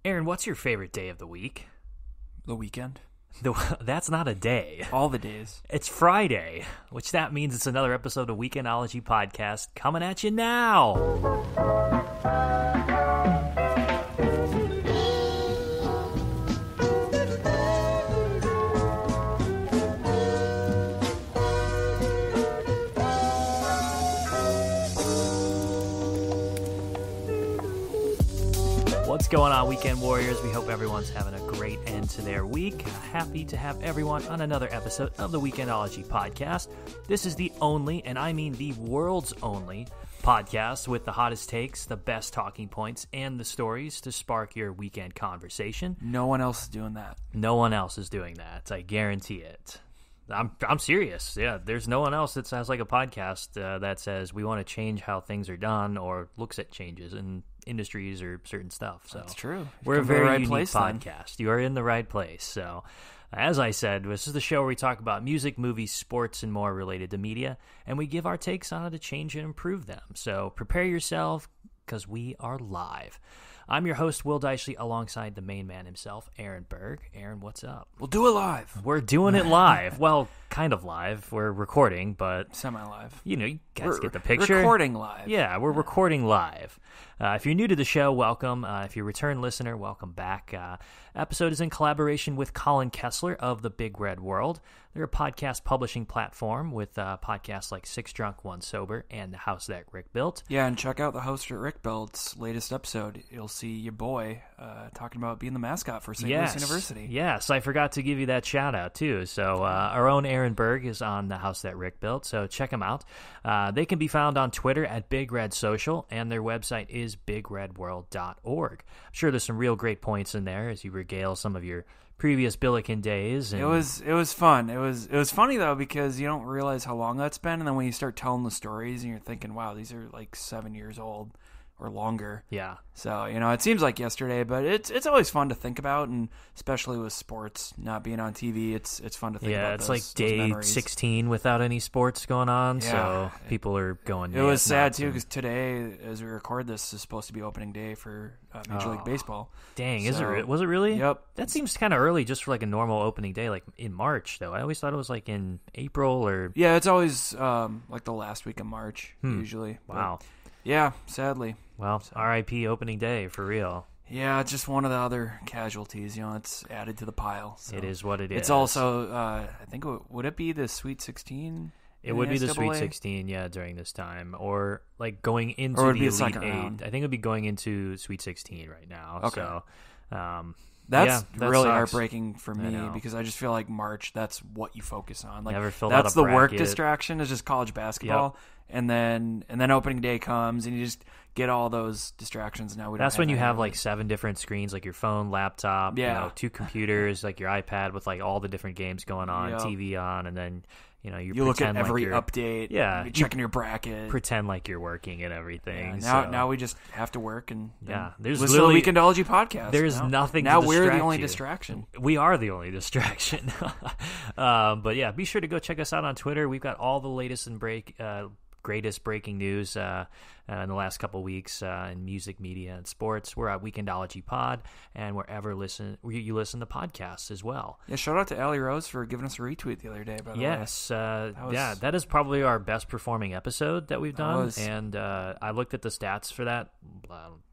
Aaron, what's your favorite day of the week? The weekend. That's not a day. All the days. It's Friday, which that means it's another episode of Weekendology Podcast coming at you now. What's going on, Weekend Warriors? We hope everyone's having a great end to their week. Happy to have everyone on another episode of the Weekendology Podcast. This is the only, and I mean the world's only, podcast with the hottest takes, the best talking points, and the stories to spark your weekend conversation. No one else is doing that. No one else is doing that. I guarantee it. I'm serious. Yeah, there's no one else that sounds like a podcast that says we want to change how things are done or looks at changes in industries or certain stuff. So that's true. We're a very unique podcast. You are in the right place. So, as I said, this is the show where we talk about music, movies, sports, and more related to media, and we give our takes on how to change and improve them. So prepare yourself, because we are live. I'm your host, Will Deichley, alongside the main man himself, Aaron Berg. Aaron, what's up? We'll do it live. We're doing it live. Well, kind of live. We're recording, but... Semi-live. You guys get the picture. Recording live. Yeah, we're recording live. If you're new to the show, welcome. If you're a return listener, welcome back. Episode is in collaboration with Colin Kessler of The Big Red World. They're a podcast publishing platform with podcasts like Six Drunk, One Sober and The House That Rick Built. Yeah, and check out The House That Rick Built's latest episode. You'll see your boy talking about being the mascot for St. Louis University. Yes, I forgot to give you that shout out too. So our own Aaron Berg is on The House That Rick Built, so check him out. They can be found on Twitter at Big Red Social, and their website is bigredworld.org. I'm sure there's some real great points in there as you regale some of your previous Billiken days. And It was fun. It was funny though, because you don't realize how long that's been, and then when you start telling the stories and you're thinking, wow, these are like 7 years old or longer. Yeah. So, it seems like yesterday, but it's always fun to think about, and especially with sports not being on TV, it's fun to think about. Yeah, it's like day 16 without any sports going on, so people are going It was sad too, because today, as we record this, is supposed to be opening day for Major League Baseball. Dang, was it really? Yep. That seems kind of early just for like a normal opening day, like in March, though. I always thought it was like in April or... Yeah, it's always like the last week of March, usually. Wow. But, yeah, sadly. Well, RIP opening day, for real. Yeah, it's just one of the other casualties. It's added to the pile. So. It is what it is. It's also, I think, would it be the Sweet 16? It would be the Sweet 16, yeah, during this time. Or, like, going into the Elite second 8. round. I think it would be going into Sweet 16 right now. Okay. So, That's that really sucks. heartbreaking for me, because I just feel like March, that's what you focus on. Like, Never filled that's out a the work bracket. distraction is just college basketball. Yep. And then opening day comes, and you just get all those distractions. Now that's when you have like 7 different screens, like your phone, laptop, 2 computers, like your iPad with like all the different games going on, TV on, and then you look at every like update. Yeah, you're checking your bracket, pretend like you're working and everything. Yeah, now we just have to work and there's listen to the Weekendology podcast. There's nothing. Now to we're the only you. distraction. We are the only distraction. But yeah, be sure to go check us out on Twitter. We've got all the latest and greatest breaking news in the last couple weeks in music, media, and sports. We're at Weekendology Pod, and wherever you listen to podcasts as well. Yeah, shout out to Allie Rose for giving us a retweet the other day, by the way. Yes, that is probably our best performing episode that we've done, and I looked at the stats for that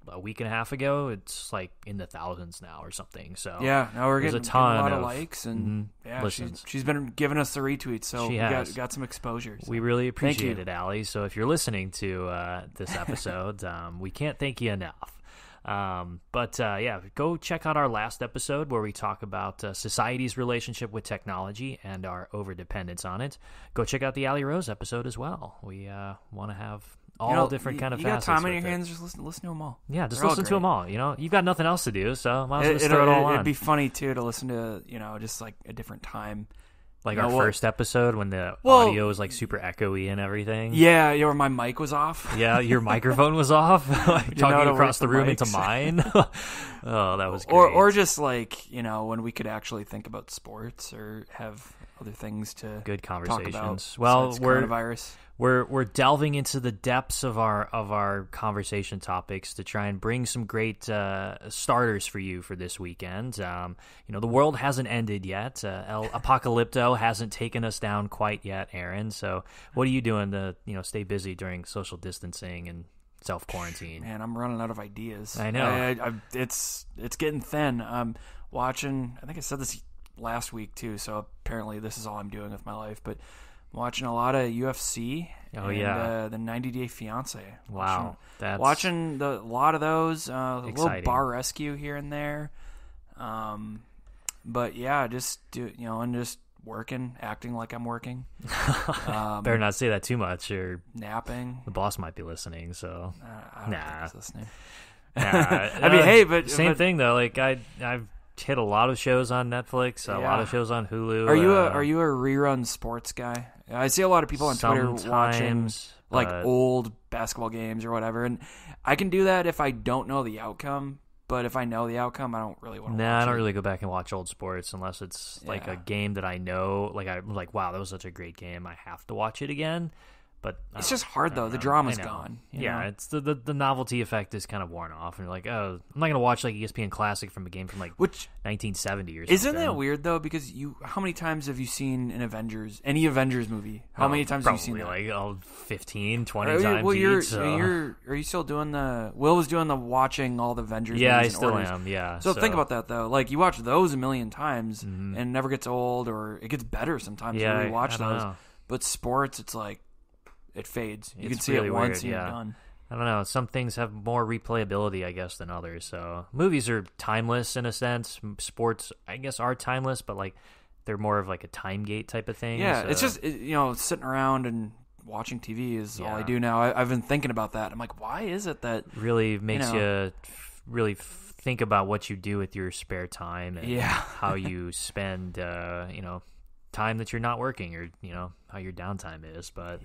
a week and a half ago. It's like in the thousands now or something. So yeah, now we're getting a lot of likes, and she's been giving us the retweets, so we got some exposure. So. We really appreciate it, Allie. So if you're listening to this episode, we can't thank you enough. But go check out our last episode where we talk about society's relationship with technology and our overdependence on it. Go check out the Allie Rose episode as well. We want to have all different kind of facets. You got time on your hands, just listen to them all. Yeah, just listen to them all. You've got nothing else to do, so might as well just throw it all on. It'd be funny too to listen to just like a different time. Like our first episode when the audio was like super echoey and everything. Yeah, or my mic was off. Yeah, your microphone was off. Talking across the room into mine. Oh, that was great. Or just like, when we could actually think about sports or have other things to good talk conversations. about. Well, Coronavirus. We're delving into the depths of our conversation topics to try and bring some great starters for you for this weekend. The world hasn't ended yet. El Apocalypto hasn't taken us down quite yet, Aaron. So what are you doing to stay busy during social distancing and self-quarantine? Man, I'm running out of ideas. I know. It's getting thin. I'm watching. I think I said this last week too. So apparently this is all I'm doing with my life, but. Watching a lot of UFC. Oh, and the 90 Day Fiance. Wow, watching a lot of those. A little bar rescue here and there. But yeah, just just working, acting like I'm working. Better not say that too much, or napping. The boss might be listening. So I don't think he's listening. I mean, hey, but same thing though. Like I've hit a lot of shows on Netflix, a lot of shows on Hulu. Are you a rerun sports guy? I see a lot of people on Twitter watching like old basketball games or whatever, and I can do that if I don't know the outcome. But if I know the outcome, I don't really want to. I don't really go back and watch old sports unless it's like a game that I know. Like I'm like, wow, that was such a great game. I have to watch it again. But it's just hard though. The drama's gone. It's the novelty effect is kind of worn off, and you're like, oh, I'm not gonna watch like ESPN Classic from a game from like 1970 or something. Isn't that weird though? Because how many times have you seen any Avengers movie? How many times have you seen that? Like 15, 20 times. Well, are you still doing Will was doing the watching all the Avengers? Yeah, movies I still orders. am. Yeah. So think about that though. Like you watch those a million times and it never gets old, or it gets better sometimes. Yeah, you rewatch those. Know. But sports, it's like. It fades. You can see really it once weird, and you're done. I don't know. Some things have more replayability, I guess, than others. So movies are timeless in a sense. Sports, I guess, are timeless, but like they're more of like a time gate type of thing. Yeah, so. it's just sitting around and watching TV is all I do now. I've been thinking about that. I'm like, why is it that really makes you really think about what you do with your spare time and how you spend time that you're not working, or how your downtime is. But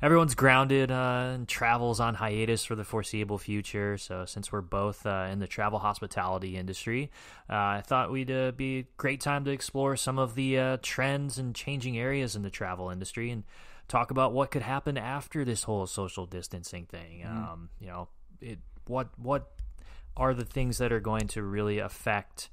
everyone's grounded and travels on hiatus for the foreseeable future. So since we're both in the travel hospitality industry, I thought we'd be a great time to explore some of the trends and changing areas in the travel industry and talk about what could happen after this whole social distancing thing. What are the things that are going to really affect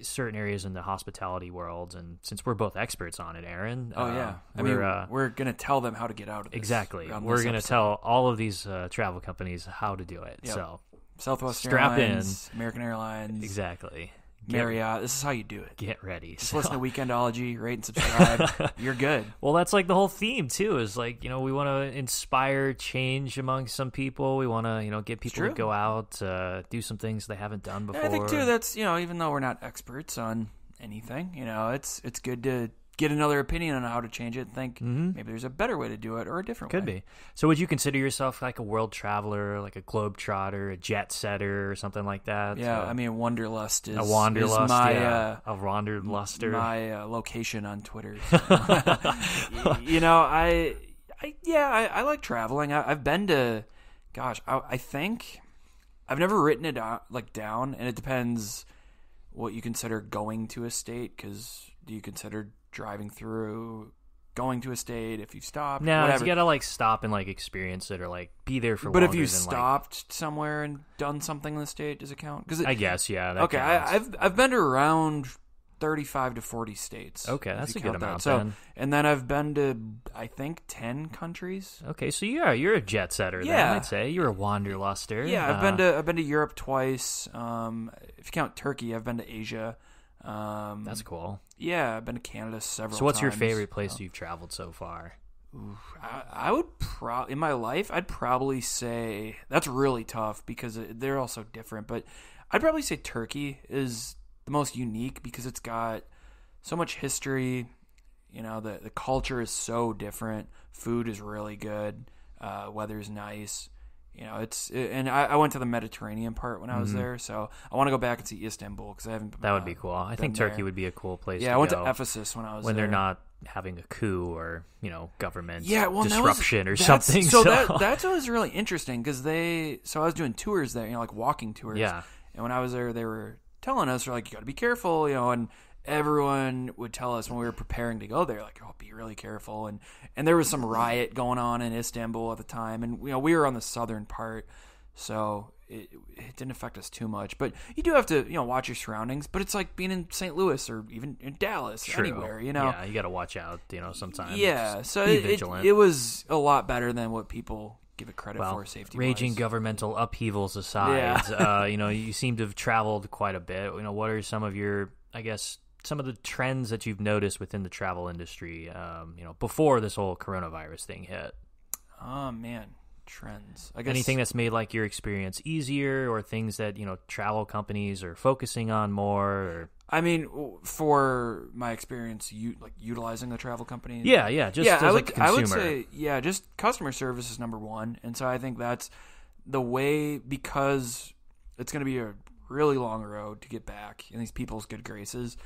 certain areas in the hospitality world? And since we're both experts on it, Aaron, we're gonna tell them how to get out of this. Exactly, we're gonna tell all of these travel companies how to do it. So Southwest strap Airlines, American Airlines, exactly, Marriott. This is how you do it. Get ready. Just listen to Weekendology, rate and subscribe. You're good. Well, that's like the whole theme too. Is like we want to inspire change among some people. We want to get people to go out, do some things they haven't done before. I think too that's even though we're not experts on anything, it's good to get another opinion on how to change it and think maybe there's a better way to do it or a different way. Could be. So would you consider yourself like a world traveler, like a globe trotter, a jet setter, or something like that? Yeah, I mean, Wanderlust is a Wanderlust, my, a Wanderluster. My location on Twitter. I like traveling. I've been to, I think I've never written it down, and it depends what you consider going to a state, because do you consider driving through, going to a state if you've stopped? No, you gotta stop and experience it, or be there for. But longer if you than, stopped somewhere and done something in the state, does it count? I guess that okay, I've been to around 35 to 40 states. Okay, that's a good amount. And then I've been to, I think, 10 countries. Okay, so you're a jet setter. Yeah, then, I'd say you're a wanderluster. Yeah, I've been to Europe twice. If you count Turkey, I've been to Asia. That's cool. Yeah, I've been to Canada several times. So what's your favorite place you've traveled so far? I would in my life, I'd probably say, that's really tough because they're all so different, but I'd probably say Turkey is the most unique because it's got so much history. The culture is so different. Food is really good. Weather's nice. and I went to the Mediterranean part when I was there, so I want to go back and see Istanbul because I haven't. That would be cool. I think Turkey would be a cool place. Yeah, to I went go to Ephesus when I was when there. they're not having a coup or government well, disruption or something. So that's what was really interesting because So I was doing tours there, like walking tours. Yeah. And when I was there, they were telling us, they're like, you got to be careful, and everyone would tell us when we were preparing to go there, like, oh, be really careful. And there was some riot going on in Istanbul at the time, and we were on the southern part, so it didn't affect us too much. But you do have to watch your surroundings. But it's like being in St. Louis or even in Dallas, True. Anywhere. Yeah, you got to watch out. Sometimes. Yeah, so be vigilant. It was a lot better than what people give it credit for. Safety raging wise. Governmental upheavals aside, you seem to have traveled quite a bit. What are some of your, I guess, some of the trends that you've noticed within the travel industry, before this whole coronavirus thing hit? Oh, man. Trends. I guess anything that's made like your experience easier, or things that, travel companies are focusing on more, or... I mean, for my experience, utilizing the travel companies. Yeah, just as a consumer. I would say, just customer service is number one, and so I think that's the way, because it's going to be a really long road to get back in these people's good graces.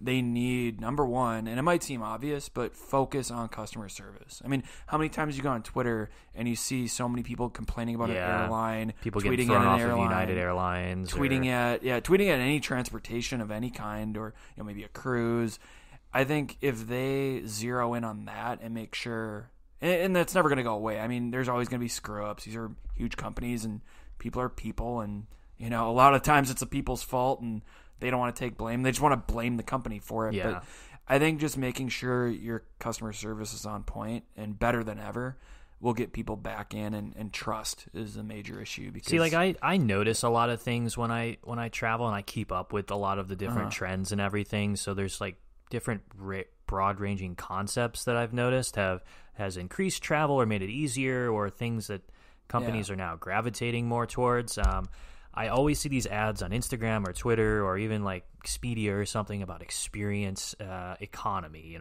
They need, number one, and it might seem obvious, but focus on customer service. I mean, how many times you go on Twitter and you see so many people complaining about an airline, people tweeting getting thrown at an off airline, of United Airlines, tweeting at any transportation of any kind, or maybe a cruise. I think if they zero in on that and make sure, and that's never going to go away. I mean, there's always going to be screw ups. These are huge companies, and people are people, and a lot of times it's the people's fault, and they don't want to take blame. They just want to blame the company for it. Yeah. But I think just making sure your customer service is on point and better than ever will get people back in, and trust is a major issue. Because, see, like I notice a lot of things when I travel, and I keep up with a lot of the different trends and everything. So there's like different broad ranging concepts that I've noticed has increased travel or made it easier, or things that companies are now gravitating more towards. I always see these ads on Instagram or Twitter, or even like Expedia or something, about experience economy.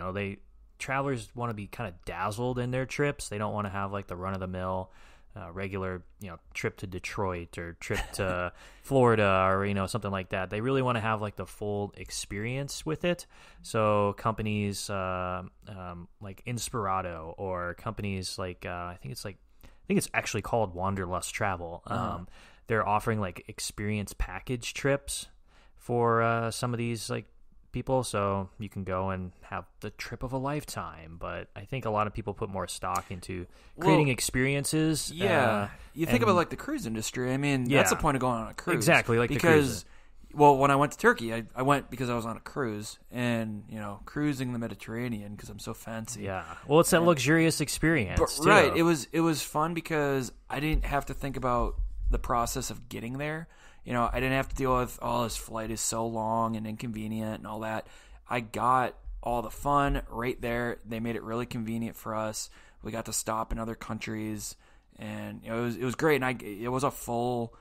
Travelers want to be kind of dazzled in their trips. They don't want to have like the run-of-the-mill regular trip to Detroit or trip to Florida, or something like that. They really want to have like the full experience with it. So companies like Inspirato, or companies like I think it's actually called Wanderlust Travel. They're offering like experience package trips for some of these like people, so you can go and have the trip of a lifetime. But I think a lot of people put more stock into creating experiences. Yeah, you think about like the cruise industry. I mean, that's the point of going on a cruise. Exactly, like because, when I went to Turkey, I went because I was on a cruise, and cruising the Mediterranean because I'm so fancy. Yeah, well, it's that luxurious experience. Too. Right, it was fun because I didn't have to think about the process of getting there. I didn't have to deal with, this flight is so long and inconvenient and all that. I got all the fun right there. They made it really convenient for us. We got to stop in other countries, and it was great. And it was a full,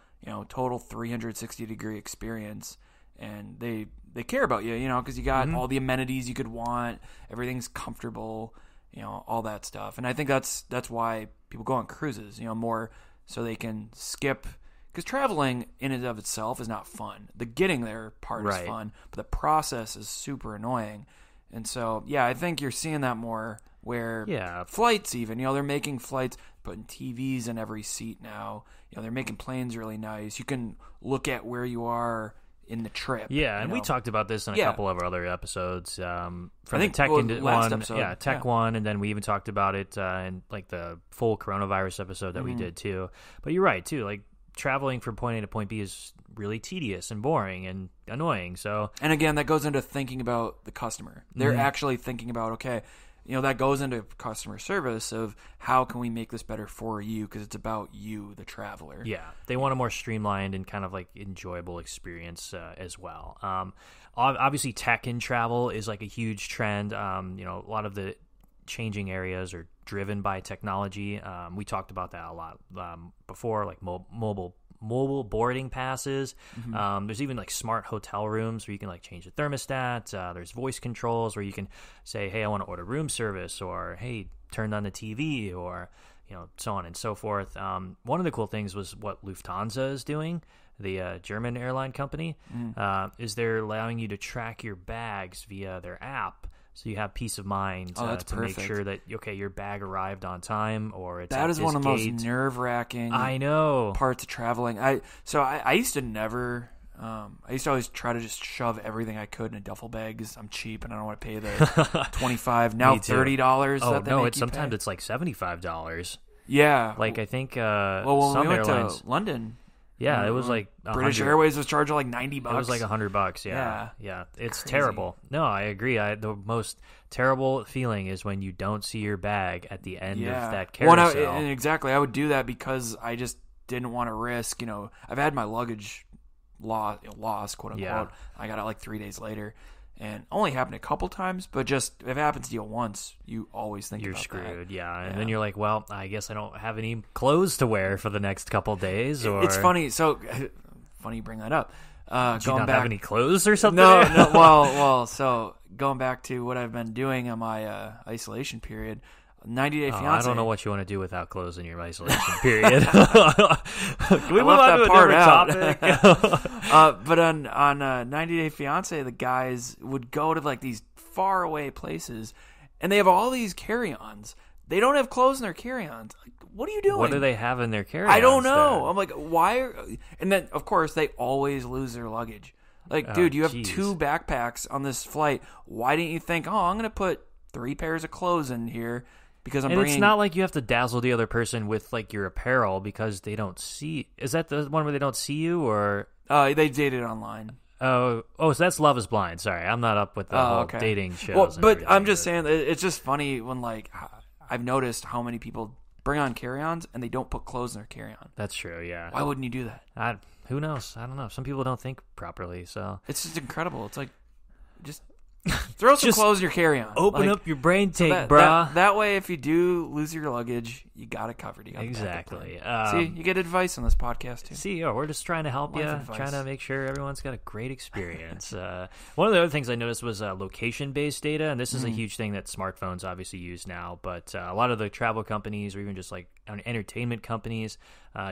total 360-degree experience. And they care about you, because you got all the amenities you could want. Everything's comfortable, all that stuff. And I think that's why people go on cruises, more so they can skip, because traveling in and of itself is not fun. The getting there part is fun, but the process is super annoying. And so, I think you're seeing that more where flights even, they're making flights, putting TVs in every seat now. They're making planes really nice. You can look at where you are in the trip. Yeah, and we talked about this in a couple of our other episodes. From I think the tech last one, episode. Tech one, and then we even talked about it in like the full coronavirus episode that we did too. But you're right too. Like traveling from point A to point B is really tedious and boring and annoying. So, and again, that goes into thinking about the customer. They're actually thinking about, okay, that goes into customer service of how can we make this better for you, because it's about you, the traveler. Yeah, they want a more streamlined and kind of like enjoyable experience as well. Obviously, tech in travel is like a huge trend. A lot of the changing areas are driven by technology. We talked about that a lot before, like mobile boarding passes. There's even like smart hotel rooms where you can like change the thermostat. There's voice controls where you can say, hey, I want to order room service, or hey, turn on the TV, or so on and so forth. One of the cool things was what Lufthansa is doing, the German airline company, is they're allowing you to track your bags via their app. So you have peace of mind to make sure that, your bag arrived on time or it's That at is this one of the most gate. nerve-wracking I know. parts of traveling. I used to never... I used to always try to just shove everything I could in a duffel bag because I'm cheap and I don't want to pay the $25, now $30. Oh, that they no, make it's you sometimes pay. it's like $75. Yeah. Like, I think Well, when some we went airlines... to London... Yeah, it was like British 100. Airways was charging like $90. It was like $100. Yeah. Yeah. It's Crazy. terrible. No, I agree. The most terrible feeling is when you don't see your bag at the end of that carousel. And exactly. I would do that because I just didn't want to risk. I've had my luggage lost, quote unquote. Yeah. I got it like 3 days later, and only happened a couple times. But just if it happens to you once, you always think You're about screwed. that. Yeah, and then you're like, well, I guess I don't have any clothes to wear for the next couple days. Or It's funny. So funny you bring that up. do you Going not back, have any clothes or something? No. Well. So going back to what I've been doing on my isolation period, 90 Day Fiance. I don't know what you want to do without clothes in your isolation period. Can we move on to a part different topic? But on 90 Day Fiance, the guys would go to like these far away places, and they have all these carry-ons. They don't have clothes in their carry-ons. Like, what are you doing? What do they have in their carry-ons? I don't know. then? I'm like, why? And then, of course, they always lose their luggage. Like, dude, you have geez. 2 backpacks on this flight. Why didn't you think, I'm going to put 3 pairs of clothes in here because I'm And bringing... it's not like you have to dazzle the other person with like your apparel because they don't see. Is that the one where they don't see you or? They dated online. So that's Love Is Blind. Sorry, I'm not up with the whole dating shows. Well, and but everything, I'm just saying, it's just funny when like I've noticed how many people bring on carry-ons and they don't put clothes in their carry-on. That's true. Yeah. Why wouldn't you do that? Who knows? I don't know. Some people don't think properly. So It's just incredible. It's like just throw some Just clothes in your carry-on. open Like, up your brain tank, that, brah. that way, if you do lose your luggage, you got it covered. You got the backup Exactly. plan. See, you get advice on this podcast too. CEO, we're just trying to help Life you, advice. trying to make sure everyone's got a great experience. One of the other things I noticed was location-based data, and this is a huge thing that smartphones obviously use now, but a lot of the travel companies or even just like entertainment companies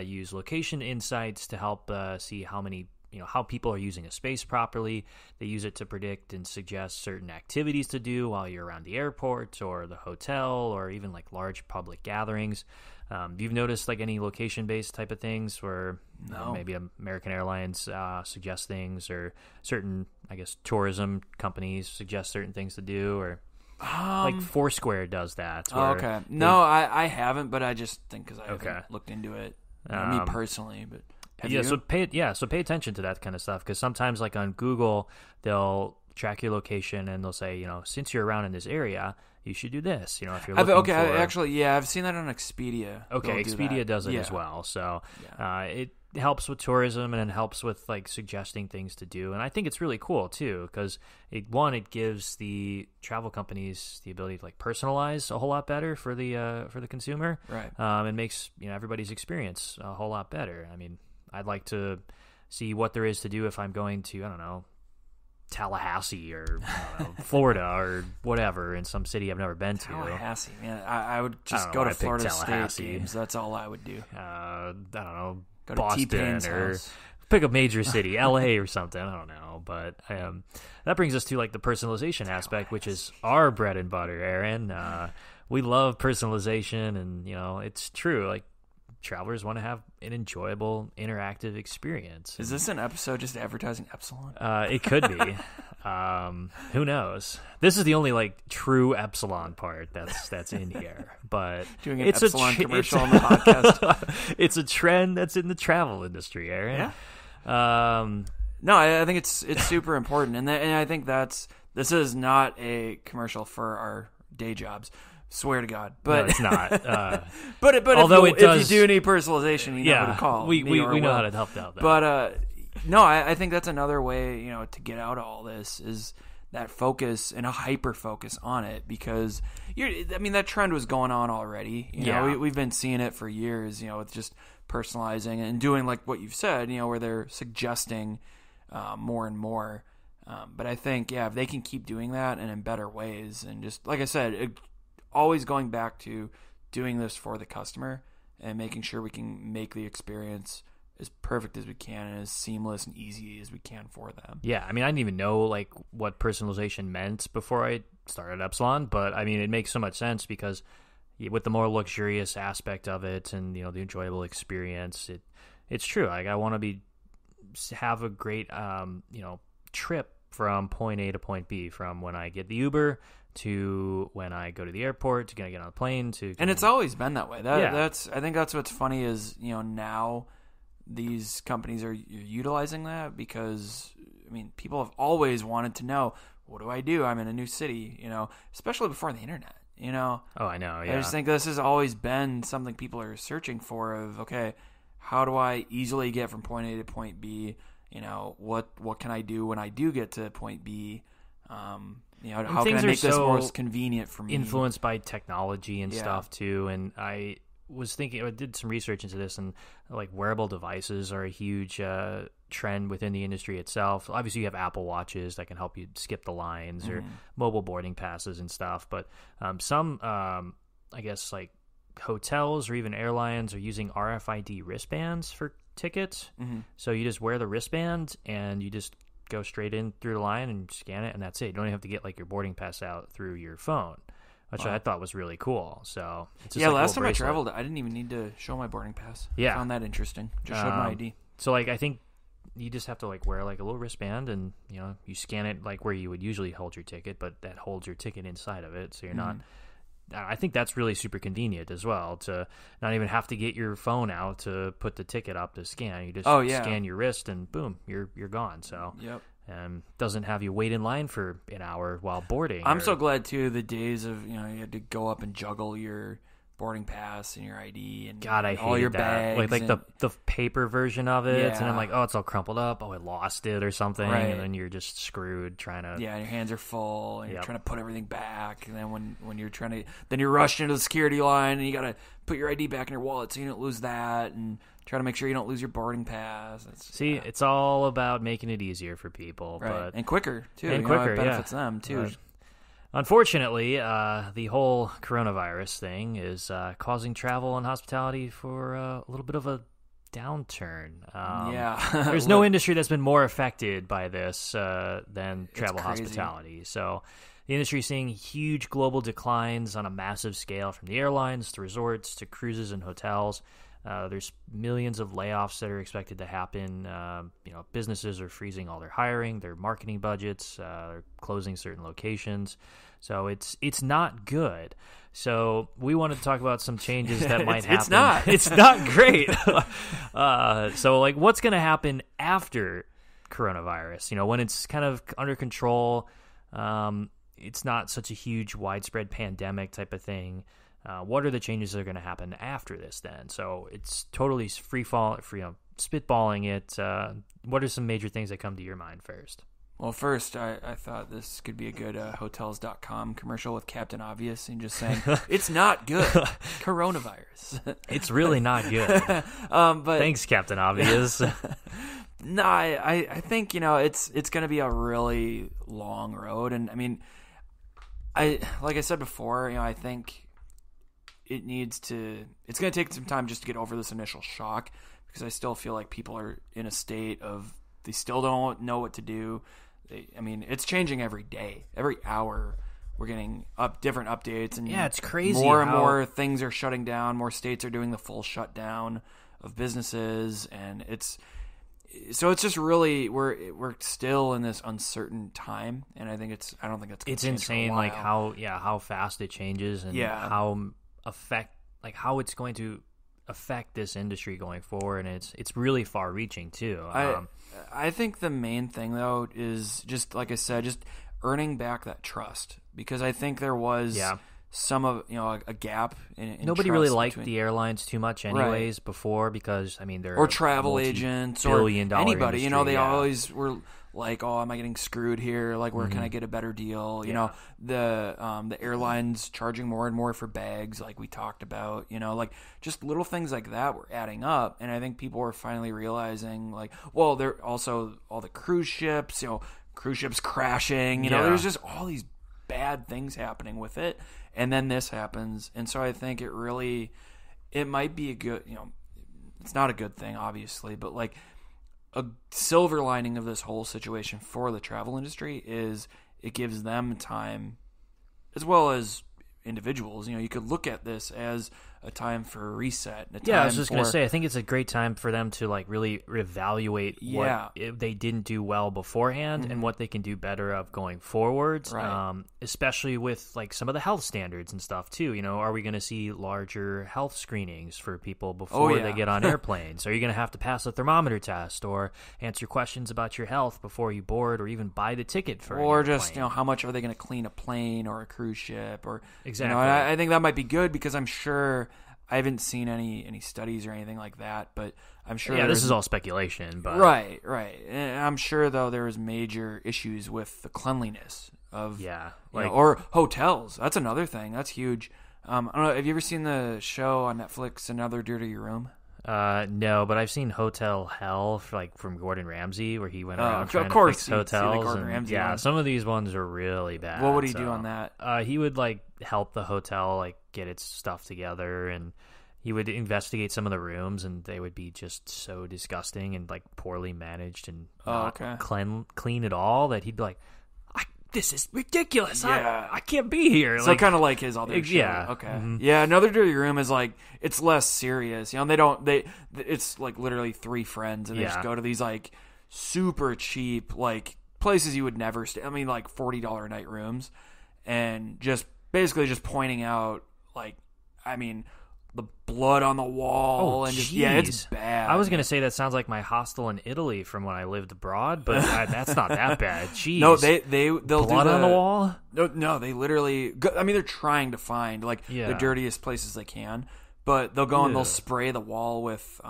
use location insights to help see how many how people are using a space properly. They use it to predict and suggest certain activities to do while you're around the airport or the hotel or even like large public gatherings. You've noticed like any location-based type of things where maybe American Airlines suggests things or certain, I guess, tourism companies suggest certain things to do or like Foursquare does that. Okay. No, I haven't, but I just think because I Okay. haven't looked into it. Me personally, but have Yeah, you? so pay attention to that kind of stuff because sometimes like on Google they'll track your location and they'll say since you're around in this area you should do this. If you're looking for... I've seen that on Expedia. Okay, They'll do Expedia that. does it Yeah. as well. So it helps with tourism and it helps with like suggesting things to do. And I think it's really cool too because it gives the travel companies the ability to like personalize a whole lot better for the consumer. Right. And makes everybody's experience a whole lot better. I mean, I'd like to see what there is to do if I'm going to, I don't know, Tallahassee or Florida or whatever in some city I've never been to. Tallahassee, man. I would just I don't know go why to I picked Florida State Tallahassee. games. That's all I would do. I don't know, Go to Boston T-Pain's or house. pick a major city, LA or something. I don't know, but that brings us to like the personalization aspect, which is our bread and butter, Aaron. We love personalization, and it's true. Like travelers want to have an enjoyable, interactive experience. Is this an episode just advertising Epsilon? It could be. Who knows? This is the only like true Epsilon part that's in here. But Doing an it's Epsilon commercial on the podcast. It's a trend that's in the travel industry, Aaron. Yeah. No, I think it's super important, and I think this is not a commercial for our day jobs. Swear to God, but No, it's not. but although if you do need personalization, you know who to call. we me or know Will. how to help out. But no, I think that's another way to get out of all this is that focus and a hyper focus on it because that trend was going on already. We've been seeing it for years. With just personalizing and doing like what you've said. Where they're suggesting more and more. But I think if they can keep doing that and in better ways and just like I said. Always going back to doing this for the customer and making sure we can make the experience as perfect as we can and as seamless and easy as we can for them. Yeah, I mean, I didn't even know like what personalization meant before I started Epsilon, but I mean, it makes so much sense because with the more luxurious aspect of it and, you know, the enjoyable experience, it's true. Like, I want to have a great, you know, trip from point A to point B, from when I get the Uber to when I go to the airport to get on a plane to. And it's always been that way. I think that's what's funny is, you know, now these companies are utilizing that because, I mean, people have always wanted to know, what do I do? I'm in a new city, you know, especially before the internet, you know. Oh, I know, yeah. I just think this has always been something people are searching for of, okay, how do I easily get from point A to point B? You know, what can I do when I do get to point B? You know, how can I make this more convenient for me? Influenced by technology and stuff too. And I was thinking, I did some research into this, and like wearable devices are a huge trend within the industry itself. Obviously, you have Apple Watches that can help you skip the lines, or mobile boarding passes and stuff. But some, I guess, like hotels or even airlines are using RFID wristbands for tickets. So you just wear the wristband and you just go straight in through the line and scan it, and that's it. You don't even have to get like your boarding pass out through your phone, which I thought was really cool. So it's just last time I traveled, I didn't even need to show my boarding pass. I found that interesting. Just showed my ID. So like, I think you just have to like wear like a little wristband, and you know, you scan it like where you would usually hold your ticket, but that holds your ticket inside of it, so you're not. I think that's really super convenient as well, to not even have to get your phone out to put the ticket up to scan. You just scan your wrist and boom, you're gone. So doesn't have you wait in line for an hour while boarding. I'm so glad too, the days of, you know, you had to go up and juggle your boarding pass and your ID and God, I all hate your that. bags. Like the paper version of it, and I'm like, oh, it's all crumpled up. Oh, I lost it or something, and then you're just screwed trying to. Yeah, and your hands are full, and you're trying to put everything back, and then when you're trying to, then you're rushed into the security line, and you got to put your ID back in your wallet so you don't lose that, and try to make sure you don't lose your boarding pass. It's all about making it easier for people, right? And quicker too. And quicker, it benefits them too. Right. Unfortunately, the whole coronavirus thing is causing travel and hospitality for a little bit of a downturn. There's no industry that's been more affected by this than travel hospitality. So the industry is seeing huge global declines on a massive scale, from the airlines to resorts to cruises and hotels. There's millions of layoffs that are expected to happen. You know, businesses are freezing all their hiring, their marketing budgets, they're closing certain locations. So it's not good. So we wanted to talk about some changes that might happen. It's not great. So like, what's going to happen after coronavirus? You know, when it's kind of under control, it's not such a huge widespread pandemic type of thing. What are the changes that are going to happen after this then? So it's totally spitballing it. What are some major things that come to your mind first? Well, first, I thought this could be a good Hotels.com commercial with Captain Obvious and just saying, it's not good. Coronavirus. It's really not good. But thanks, Captain Obvious. No, I think, you know, it's going to be a really long road. And, I mean, like I said before, you know, I think it's going to take some time just to get over this initial shock, because I still feel like people are in a state of, they still don't know what to do. I mean, it's changing every day. Every hour we're getting different updates. And yeah, it's crazy. More and more things are shutting down. More states are doing the full shutdown of businesses. And it's just really, we're still in this uncertain time. And I don't think it's going to change insane, for a while. like how fast it changes, and how it's going to affect this industry going forward. And it's really far reaching too. I think the main thing though is just, like I said, just earning back that trust, because I think there was some of, you know, a gap in nobody trust really liked the airlines too much anyways before, because I mean they're or travel agents or anybody, you know, they always were like, oh, am I getting screwed here? Like, where can I get a better deal? You know, the airlines charging more and more for bags, like we talked about, you know, like just little things like that were adding up. And I think people were finally realizing, like, well, there also all the cruise ships, you know, cruise ships crashing, you know, there's just all these bad things happening with it, and then this happens. And so I think it might be a good, it's not a good thing, obviously, but like a silver lining of this whole situation for the travel industry is it gives them time, as well as individuals. You could look at this as a time for a reset. I was just going to say, I think it's a great time for them to like really reevaluate what they didn't do well beforehand and what they can do better of going forwards. Right. Especially with like some of the health standards and stuff too. Are we going to see larger health screenings for people before they get on airplanes? Are you going to have to pass a thermometer test or answer questions about your health before you board or even buy the ticket for or an just airplane? how much are they going to clean a plane or a cruise ship? Or exactly. I think that might be good, because I'm sure I haven't seen any studies or anything like that, but I'm sure. Yeah, this is all speculation, but right. And I'm sure though there's major issues with the cleanliness of or hotels. That's another thing. That's huge. I don't know. Have you ever seen the show on Netflix, Another Dirty Room? No, but I've seen Hotel Hell from Gordon Ramsay, where he went around trying to fix hotels. And, some of these ones are really bad. What would he do on that? He would help the hotel get its stuff together, and he would investigate some of the rooms, and they would be just so disgusting and poorly managed and not clean at all that he'd be like, this is ridiculous. I can't be here. So kind of like his other show. Yeah. Okay. Mm-hmm. Yeah, Another Dirty Room is it's less serious. It's literally three friends, and they just go to these super cheap places you would never stay. I mean, $40 a night rooms, and just basically just pointing out the blood on the wall it's bad. I was gonna say that sounds like my hostel in Italy from when I lived abroad, but that's not that bad. Jeez. No, they'll blood do on the wall. No, they literally. I mean, they're trying to find the dirtiest places they can, but they'll go and they'll spray the wall with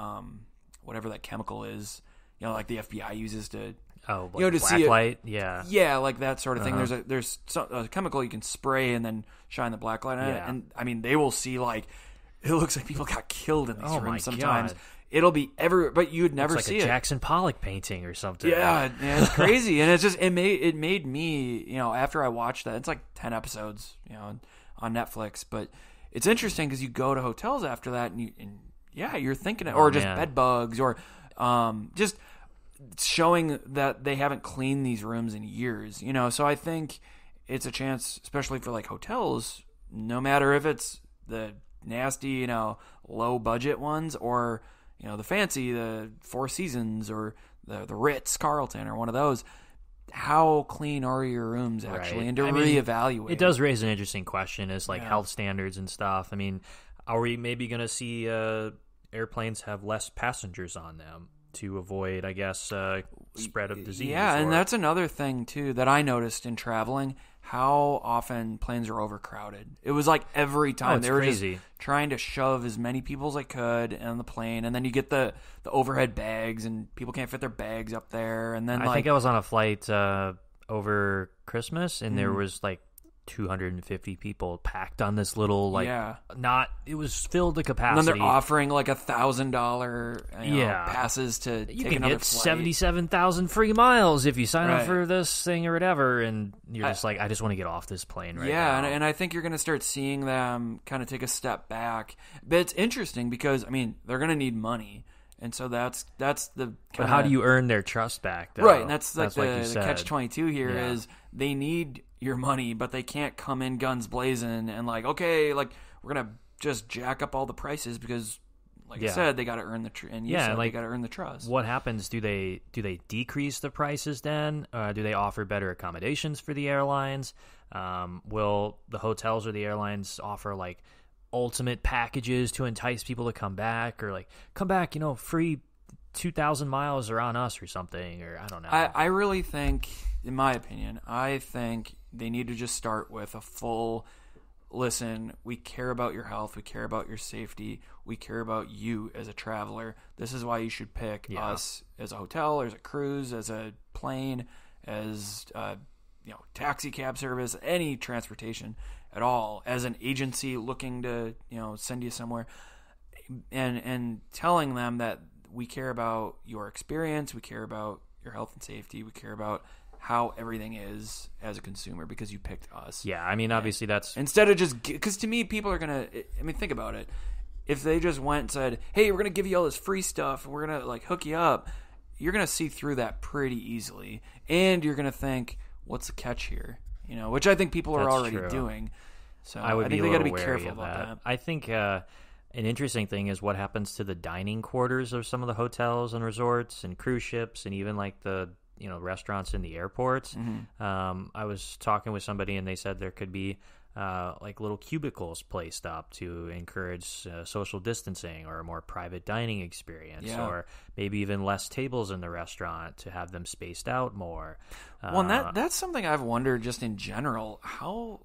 whatever that chemical is. Like the FBI uses to. Oh, to black see light, yeah, like that sort of thing. There's a chemical you can spray and then shine the black light on it, and I mean they will see it looks like people got killed in these rooms sometimes. God. It'll be everywhere, but you would never see it. Jackson Pollock painting or something. Yeah, it's crazy, and it's just it made me after I watched that, it's 10 episodes on Netflix, but it's interesting because you go to hotels after that and you're thinking or just bed bugs or just showing that they haven't cleaned these rooms in years. So I think it's a chance, especially for hotels, no matter if it's the nasty, low budget ones or, the fancy, the Four Seasons or the Ritz Carlton or one of those. How clean are your rooms actually? And to reevaluate. It does raise an interesting question as health standards and stuff. I mean, are we maybe going to see airplanes have less passengers on them to avoid, I guess, spread of disease? Yeah, and that's another thing too that I noticed in traveling. How often planes are overcrowded. It was every time they were crazy. Just trying to shove as many people as they could on the plane, and then you get the overhead bags, and people can't fit their bags up there. And then I think I was on a flight over Christmas, and there was 250 people packed on this little it was filled to capacity. And then they're offering $1,000 passes to you take can another get flight. 77,000 free miles if you sign up for this thing or whatever, and you're just I just want to get off this plane right now. And I think you're going to start seeing them kind of take a step back. But it's interesting because they're going to need money. And so that's the. But how do you earn their trust back? Though? Right, and that's the catch-22 here is they need your money, but they can't come in guns blazing and we're gonna just jack up all the prices because, I said, they got to earn the they got to earn the trust. What happens? Do they decrease the prices then? Do they offer better accommodations for the airlines? Will the hotels or the airlines offer ultimate packages to entice people to come back, or come back, free 2,000 miles are on us or something, or I don't know. I really think, in my opinion, they need to just start with a full, listen, we care about your health, we care about your safety, we care about you as a traveler. This is why you should pick us as a hotel, or as a cruise, as a plane, as taxi cab service, any transportation at all, as an agency looking to send you somewhere, and telling them that we care about your experience, we care about your health and safety, we care about how everything is as a consumer because you picked us. Yeah, I mean, obviously that's... Instead of just... Because to me, people are going to... I mean, think about it. If they just went and said, hey, we're going to give you all this free stuff and we're going to like hook you up, you're going to see through that pretty easily. And you're going to think, what's the catch here? You know, which I think people are already doing. So I think they got to be careful about that. I think an interesting thing is what happens to the dining quarters of some of the hotels and resorts and cruise ships and even like the restaurants in the airports. Mm-hmm. I was talking with somebody and they said there could be like little cubicles placed up to encourage social distancing or a more private dining experience, or maybe even less tables in the restaurant to have them spaced out more. Well, and that's something I've wondered just in general. How,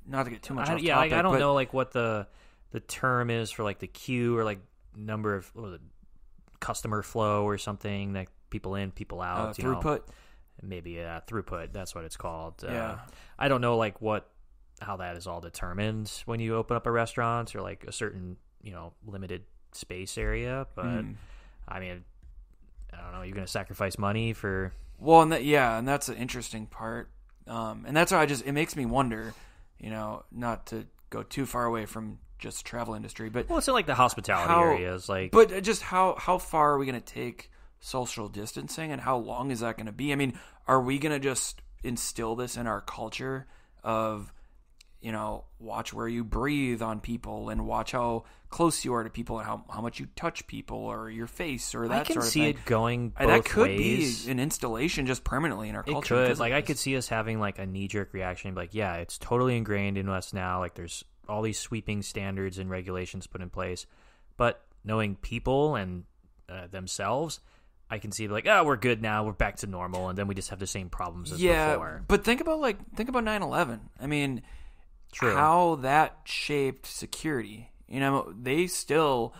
not to get too much off topic, I don't know like what the term is for like the queue or like number of customer flow or something, that people in, people out. Throughput? Maybe throughput. That's what it's called. Yeah. I don't know like how that is all determined when you open up a restaurant or like a certain limited space area, but I mean, I don't know. You're going to sacrifice money for... Well, and that's an interesting part, and that's why it makes me wonder. Not to go too far away from just the travel industry, but it's in like the hospitality areas, like. But just how far are we going to take social distancing, and how long is that going to be? I mean, are we going to just instill this in our culture of, watch where you breathe on people and watch how close you are to people and how much you touch people or your face or that sort of thing? I can see it going both that could ways. Be an installation just permanently in our culture. It could. Like, I could see us having like a knee-jerk reaction, like, yeah, it's totally ingrained in us now. Like, there's all these sweeping standards and regulations put in place. But knowing people and themselves, I can see like, oh, we're good now. We're back to normal. And then we just have the same problems as before. But think about 9/11. I mean... True. How that shaped security. They still,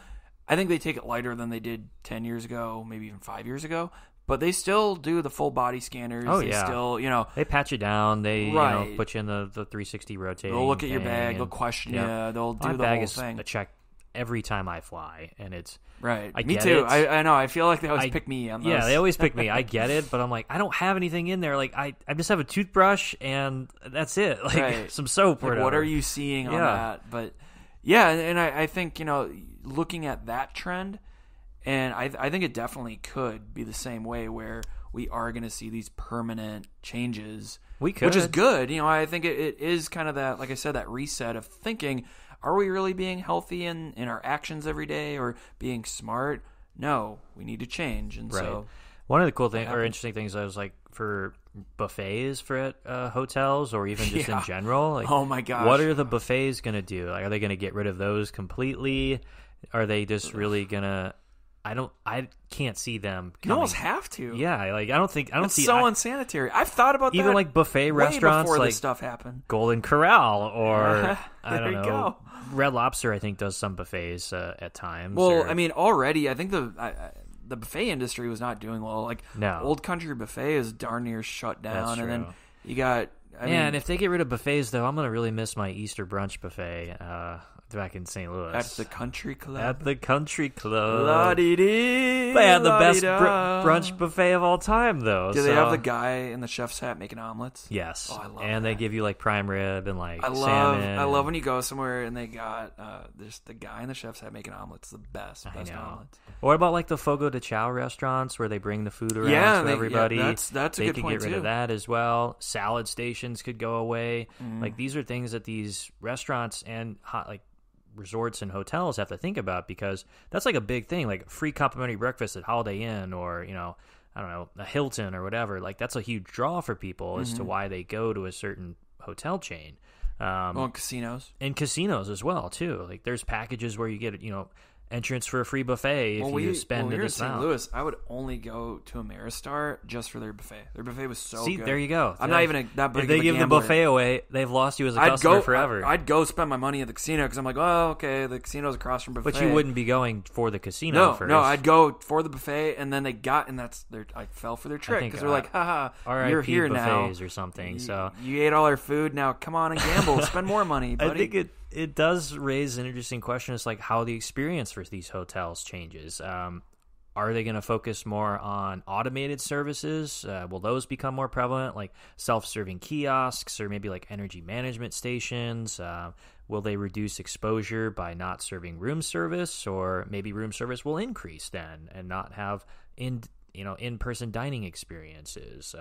I think they take it lighter than they did 10 years ago, maybe even 5 years ago, but they still do the full body scanners. Oh, they still, they pat you down. They put you in the 360 rotating. They'll look at your bag. They'll question you. They'll do the whole thing. My bag is a check every time I fly, and it's... Right. I me get too. It. I know. I feel like they always pick me on those. Yeah, they always pick me. I get it, but I'm like, I don't have anything in there. Like, I just have a toothbrush, and that's it. Like, some soap or whatever. What are you seeing on that? But, yeah, and I think, looking at that trend, and I think it definitely could be the same way where we are going to see these permanent changes. We could. Which is good. I think it is kind of that, like I said, that reset of thinking, are we really being healthy in our actions every day or being smart? No, we need to change. And so one of the cool things or interesting things I was like for buffets for hotels or even just in general. Like, oh my gosh. What are the buffets going to do? Like, are they going to get rid of those completely? Are they just really going to... I can't see them coming. You almost have to. Yeah, like I don't it's see so unsanitary. I've thought about even that like buffet way restaurants before like this stuff happened. Golden Corral or I don't know. Go. Red Lobster I think does some buffets at times. Well, I mean already I think the buffet industry was not doing well. Like Old Country Buffet is darn near shut down. That's true. And then you got and if they get rid of buffets though, I'm gonna really miss my Easter brunch buffet. Back in St. Louis. At the Country Club. La-dee-dee. They had the best brunch buffet of all time, though. Do they have the guy in the chef's hat making omelets? Yes. Oh, I love and that. they give you like prime rib and like salmon. I love when you go somewhere and they got there's the guy in the chef's hat making omelets. The best omelets. What about like the Fogo de Chao restaurants where they bring the food around to everybody? Yeah, that's a good point too. They could get rid of that as well. Salad stations could go away. Mm. Like these are things that these restaurants and resorts and hotels have to think about because that's like a big thing, like free complimentary breakfast at Holiday Inn or I don't know, a Hilton or whatever. Like that's a huge draw for people as to why they go to a certain hotel chain. And casinos as well too. Like there's packages where you get entrance for a free buffet if you spend in this amount. St. Louis, I would only go to Ameristar just for their buffet. Their buffet was so good. See, there you go. I'm not even that big If they of a give gambler. the buffet away, they've lost you as a customer forever. I'd go spend my money at the casino because I'm like, oh, okay, the casino's across from buffet. But you wouldn't be going for the casino first. No, I'd go for the buffet, and then I fell for their trick because they're like, haha, you're here now. Or something. So you ate all our food, now come on and gamble, spend more money, buddy. I think it does raise an interesting question. It's like how the experience for these hotels changes. are they going to focus more on automated services? Will those become more prevalent, like self-serving kiosks or maybe like energy management stations? Will they reduce exposure by not serving room service, or maybe room service will increase then and not have in-person dining experiences?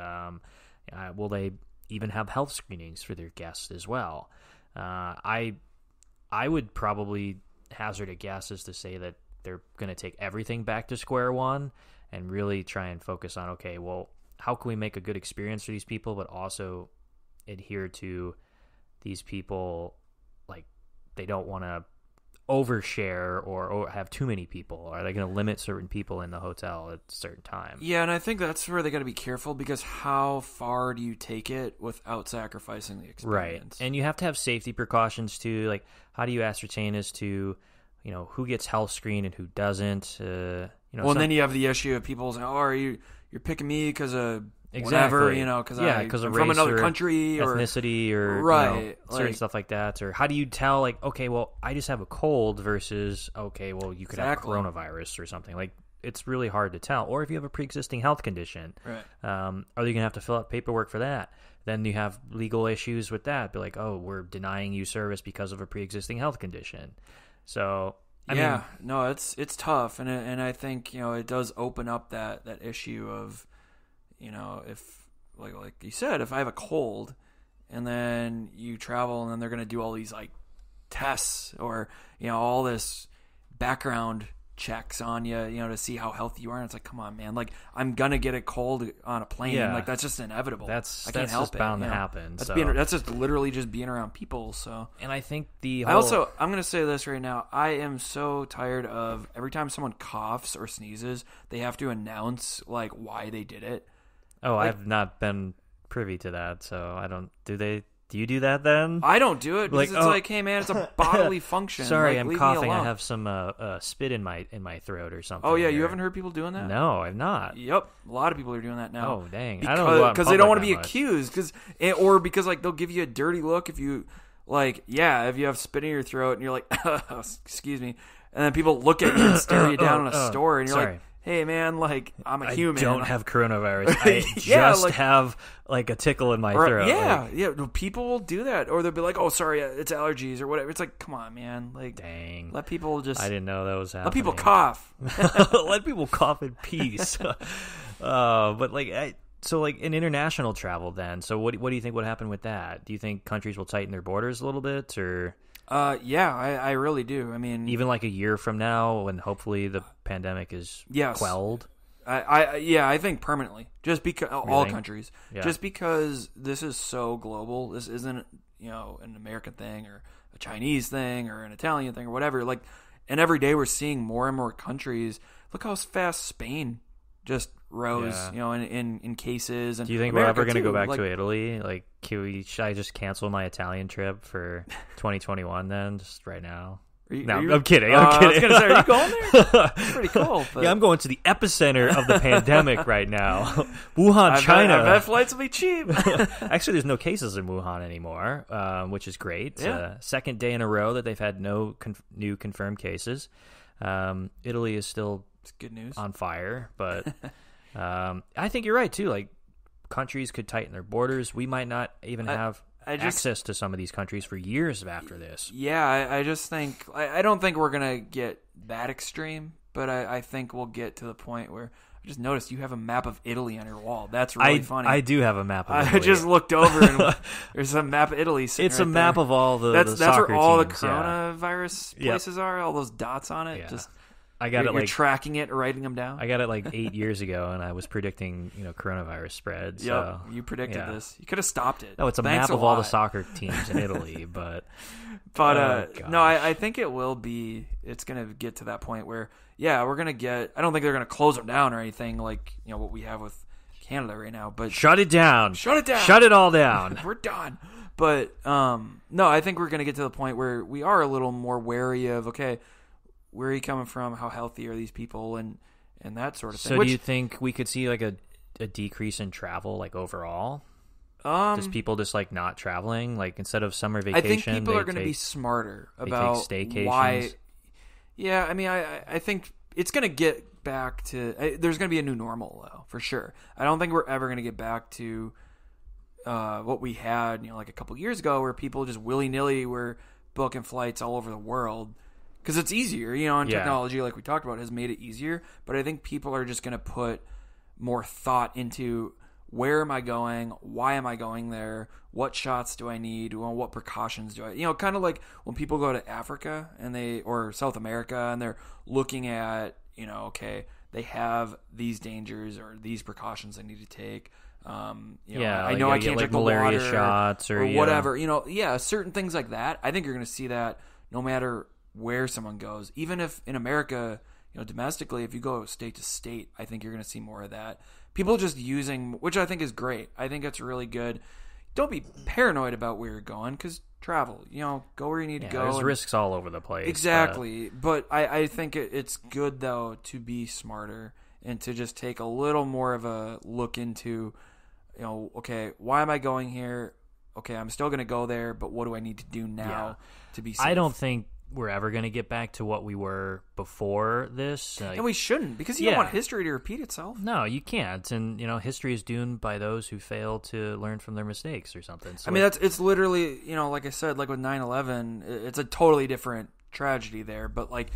Will they even have health screenings for their guests as well? I would probably hazard a guess is to say that they're going to take everything back to square one and really try and focus on, okay, well, how can we make a good experience for these people, but also adhere to these people, like they don't want to overshare or have too many people. Are they going to limit certain people in the hotel at certain times? Yeah, and I think that's where they got to be careful, because how far do you take it without sacrificing the experience? Right, and you have to have safety precautions too. Like, how do you ascertain as to who gets health screened and who doesn't? And then you have the issue of people saying, "Oh, you're picking me because of whatever, because I'm from another country or ethnicity or right, certain stuff like that." Or how do you tell, like, okay, well, I just have a cold versus, okay, well, you could have coronavirus or something. Like, it's really hard to tell. Or if you have a pre-existing health condition, right. Are you going to have to fill out paperwork for that? Then you have legal issues with that. Be like, oh, we're denying you service because of a pre-existing health condition. So I mean, it's tough, and I think it does open up that issue of if like you said, if I have a cold and then you travel and then they're going to do all these like tests or all this background checks on you, to see how healthy you are, and it's like, come on, man, like I'm gonna get a cold on a plane, like that's just inevitable. I can't help it. Bound to happen. That's just literally just being around people. So, and I think I'm gonna say this right now. I am so tired of every time someone coughs or sneezes, they have to announce like why they did it. Oh, like, I've not been privy to that, so I don't. Do you do that then? I don't do it because it's like, hey man, it's a bodily function. Sorry, like, I'm coughing. I have some spit in my throat or something. Oh yeah, you haven't heard people doing that? No, I've not. Yep, a lot of people are doing that now. Oh dang, because they don't want to be accused, because like they'll give you a dirty look if you if you have spit in your throat and you're like, excuse me, and then people look at you and stare you down in a store and you're like, hey man, like I'm a human. I don't have coronavirus. I just have like a tickle in my throat. Yeah. People will do that, or they'll be like, "Oh, sorry, it's allergies or whatever." It's like, come on, man. Like, dang. Let people just. I didn't know that was happening. Let people cough. Let people cough in peace. But so in international travel, then. So what do you think would happen with that? Do you think countries will tighten their borders a little bit, or? Yeah, I really do. I mean, even like a year from now, when hopefully the pandemic is quelled. I think permanently, just because all countries, yeah. Just because this is so global. This isn't an American thing or a Chinese thing or an Italian thing or whatever. Like, and every day we're seeing more and more countries. Look how fast Spain just rose, in cases. And do you think America we're ever going to go back like, to Italy? Like, should I just cancel my Italian trip for 2021 then, just right now? I'm kidding. I'm kidding. I was going to say, are you going there? It's pretty cool. But... Yeah, I'm going to the epicenter of the pandemic right now. Wuhan, China. I bet flights will be cheap. Actually, there's no cases in Wuhan anymore, which is great. Yeah. Second day in a row that they've had no new confirmed cases. Italy is still good news on fire, but I think you're right, too. Like, countries could tighten their borders. We might not even have access to some of these countries for years after this. Yeah, I just think I don't think we're gonna get that extreme, but I think we'll get to the point where I just noticed you have a map of Italy on your wall. That's really funny. I do have a map of Italy. I just looked over and there's a map of Italy sitting It's a map there. of all the that's soccer where all teams, the coronavirus places are. All those dots on it. Yeah. Just I got you're tracking it, writing them down. I got it like 8 years ago, and I was predicting, coronavirus spread. So, you predicted this. You could have stopped it. No, it's a map of all the soccer teams in Italy, but no, I think it will be. It's going to get to that point where, we're going to get. I don't think they're going to close them down or anything like what we have with Canada right now. But shut it down. Shut it down. Shut it all down. We're done. But no, I think we're going to get to the point where we are a little more wary of where are you coming from? How healthy are these people? And that sort of thing. So do you think we could see like a decrease in travel, like overall? Just people just like not traveling, like instead of summer vacation. I think people are going to be smarter about staycations. why. Yeah, I mean, I think it's going to get back to there's going to be a new normal though, for sure. I don't think we're ever going to get back to what we had, like a couple years ago, where people just willy-nilly were booking flights all over the world because it's easier, and technology, like we talked about, has made it easier. But I think people are just going to put more thought into, where am I going? Why am I going there? What shots do I need? What precautions do I, kind of like when people go to Africa or South America, and they're looking at, okay, they have these dangers or these precautions I need to take. I know I can't drink the malaria water shots or whatever, certain things like that. I think you're going to see that no matter where someone goes, even if in America, domestically, if you go state to state, I think you're going to see more of that. People just using, which I think is great. I think it's really good. Don't be paranoid about where you're going, because travel, go where you need to go. There's risks all over the place. Exactly. But I think it's good, though, to be smarter and to just take a little more of a look into, okay, why am I going here? Okay, I'm still going to go there, but what do I need to do now to be safe? I don't think we're ever going to get back to what we were before this. And we shouldn't, because you don't want history to repeat itself. No, you can't. And, history is doomed by those who fail to learn from their mistakes or something. So it's literally, like I said, like with 9/11, it's a totally different tragedy there. But, like,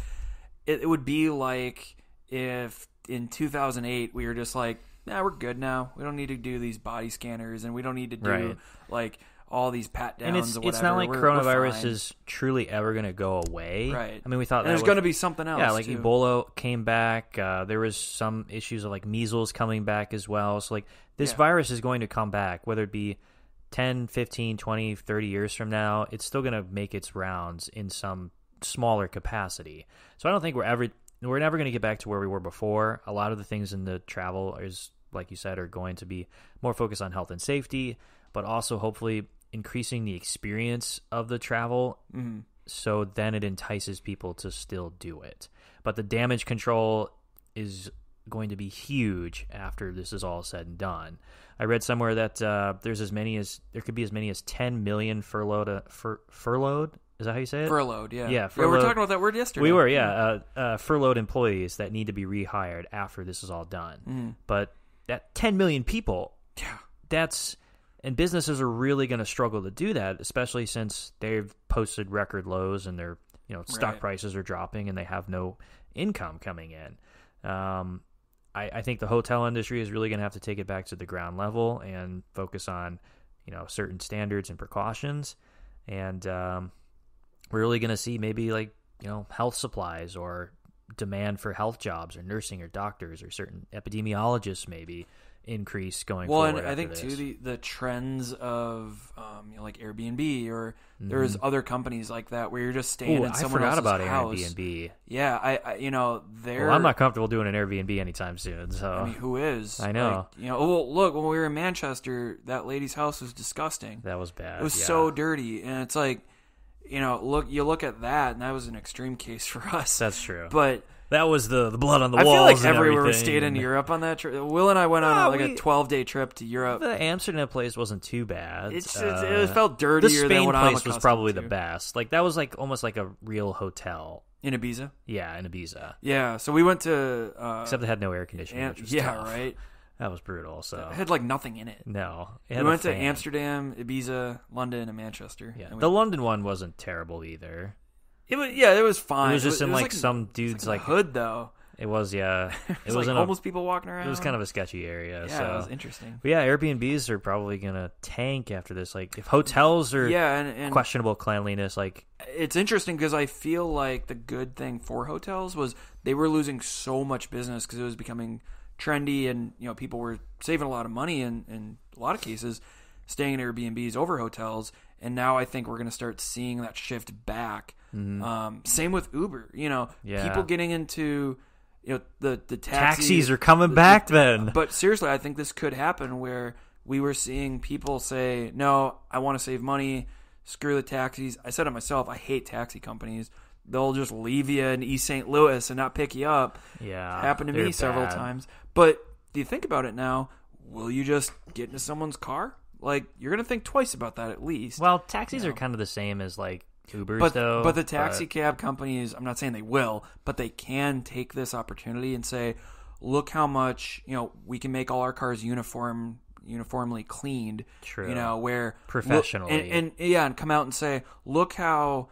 it would be like if in 2008 we were just like, we're good now. We don't need to do these body scanners, and we don't need to do, like, all these pat downs and or whatever. It's not like coronavirus is truly ever going to go away. Right. I mean, we thought there's going to be something else. Yeah, like too. Ebola came back. There was some issues of like measles coming back as well. So like this virus is going to come back, whether it be 10, 15, 20, 30 years from now. It's still going to make its rounds in some smaller capacity. So I don't think we're never going to get back to where we were before. A lot of the things in the travel is, like you said, are going to be more focused on health and safety, but also hopefully increasing the experience of the travel, so then it entices people to still do it. But the damage control is going to be huge after this is all said and done. I read somewhere that there could be as many as 10 million furloughed. Is that how you say it? Furloughed, yeah. Yeah, we were talking about that word yesterday. We were, furloughed employees that need to be rehired after this is all done. But that 10 million people, and businesses are really going to struggle to do that, especially since they've posted record lows and their stock prices are dropping and they have no income coming in. I think the hotel industry is really going to have to take it back to the ground level and focus on certain standards and precautions. And we're really going to see maybe like health supplies or demand for health jobs or nursing or doctors or certain epidemiologists maybe increase going forward. Well, and I think too the trends of like Airbnb or there's other companies like that where you're just staying in someone else's house. I forgot about Airbnb. Yeah, I'm not comfortable doing an Airbnb anytime soon. So I mean, who is? I know. Like, look, when we were in Manchester, that lady's house was disgusting. That was bad. It was so dirty, and it's like, you look at that, and that was an extreme case for us. That's true. But that was the blood on the walls. I feel like and everywhere we everything. stayed in Europe on that trip. Will and I went on a 12-day trip to Europe. The Amsterdam place wasn't too bad. It felt dirtier the Spain than what I'm place was probably to. the best. Like that was like almost like a real hotel. In Ibiza? Yeah, in Ibiza. Yeah, so we went to... except it had no air conditioning, which was tough. Right? That was brutal. So it had like nothing in it. No. We went to Amsterdam, Ibiza, London, and Manchester. Yeah. The London one wasn't terrible either. It was fine. It was just in like some dude's like hood though. It was, yeah. It was like homeless people walking around. It was kind of a sketchy area. Yeah, so. It was interesting. But yeah, Airbnbs are probably gonna tank after this. Like if hotels are and questionable cleanliness, like it's interesting because I feel like the good thing for hotels was they were losing so much business because it was becoming trendy, and people were saving a lot of money in a lot of cases staying in Airbnbs over hotels. And now I think we're going to start seeing that shift back. Same with Uber. People getting into the taxis are coming back then. But seriously, I think this could happen where we were seeing people say, "No, I want to save money. Screw the taxis." I said it myself. I hate taxi companies. They'll just leave you in East St. Louis and not pick you up. Yeah, it happened to me several times. But do you think about it now? Will you just get into someone's car? Like, you're going to think twice about that at least. Well, taxis are kind of the same as, like, Ubers, though. But the taxi cab companies, I'm not saying they will, but they can take this opportunity and say, look how much, we can make all our cars uniformly cleaned. True. Where professionally. And come out and say, look how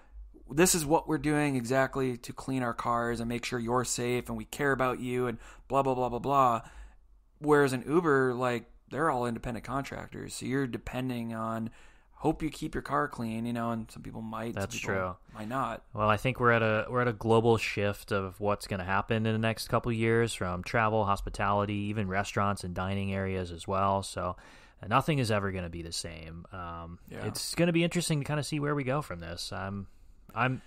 this is what we're doing exactly to clean our cars and make sure you're safe and we care about you and blah, blah, blah, blah, blah. Whereas in Uber, like, they're all independent contractors. So you're depending on, hope you keep your car clean, and some people might. That's some people true. Might not. Well, I think we're at a global shift of what's going to happen in the next couple of years, from travel, hospitality, even restaurants and dining areas as well. So nothing is ever going to be the same. It's going to be interesting to kind of see where we go from this. I'm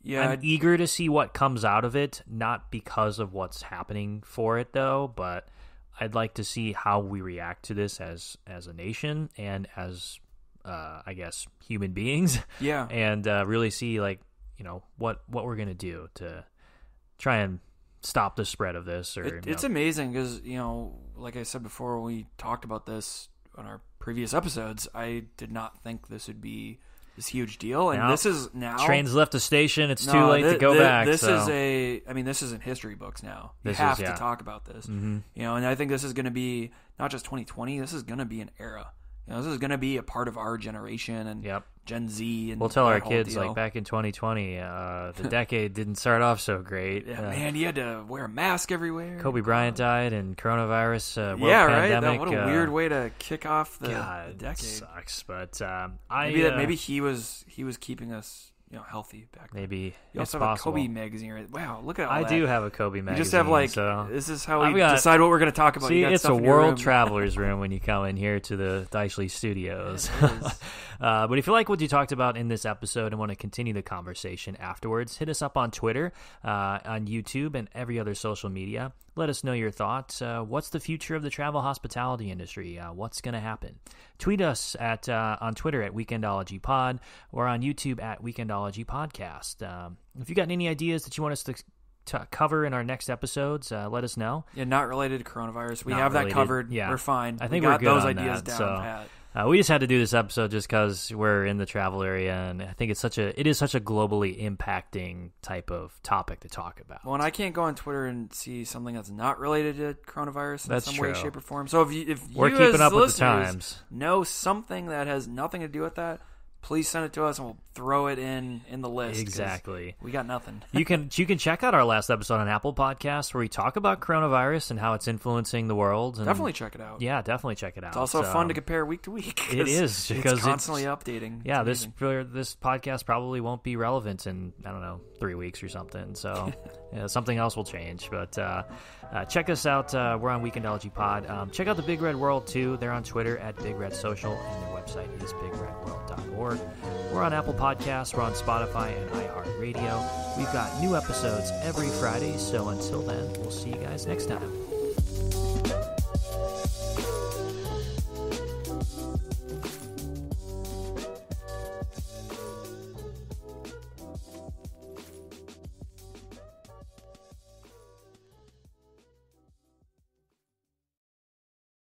eager to see what comes out of it, not because of what's happening for it, though, but I'd like to see how we react to this as a nation and as, I guess, human beings. Yeah. And really see, like, what we're going to do to try and stop the spread of this. It's amazing because, like I said before, when we talked about this on our previous episodes, I did not think this would be this huge deal, and this is now. Trains left the station. It's too late to go back. This is this is in history books now. You have to talk about this. Mm-hmm. And I think this is going to be not just 2020. This is going to be an era. This is going to be a part of our generation and Gen Z. And we'll tell our whole kids, deal. like, back in 2020, the decade didn't start off so great. Yeah, man, you had to wear a mask everywhere. Kobe Bryant died, and coronavirus world Right? pandemic. What a weird way to kick off the decade. It sucks, but maybe he was keeping us healthy back then. Maybe you also have a Kobe magazine. Right? Wow, look at all that. I do have a Kobe magazine. You just have so this is how we decide what we're going to talk about. See, it's a world traveler's room when you come in here to the Deitschle Studios. But if you like what you talked about in this episode and want to continue the conversation afterwards, hit us up on Twitter, on YouTube, and every other social media. Let us know your thoughts. What's the future of the travel hospitality industry? What's going to happen? Tweet us on Twitter at Weekendology Pod or on YouTube at Weekendology Podcast. If you got any ideas that you want us to cover in our next episodes, let us know. Yeah, not related to coronavirus. We have that covered. Yeah. We're fine. I think we we're good those on ideas that, down so. pat. We just had to do this episode just because we're in the travel area, and I think it is such a globally impacting type of topic to talk about. Well, and I can't go on Twitter and see something that's not related to coronavirus in some way, true. shape, or form. So if we're you keeping as up with the listeners times, know something that has nothing to do with that, please send it to us and we'll throw it in the list. Exactly. We got nothing. You can check out our last episode on Apple Podcasts where we talk about coronavirus and how it's influencing the world. And definitely check it out. Yeah, definitely check it out. It's also fun to compare week to week. It is because it's constantly updating. Yeah, this podcast probably won't be relevant in 3 weeks or something. So something else will change. But check us out. We're on Weekendology Pod. Check out the Big Red World too. They're on Twitter at Big Red Social, and their website is bigredworld.org. We're on Apple Podcasts. We're on Spotify and iHeartRadio. We've got new episodes every Friday. So until then, we'll see you guys next time.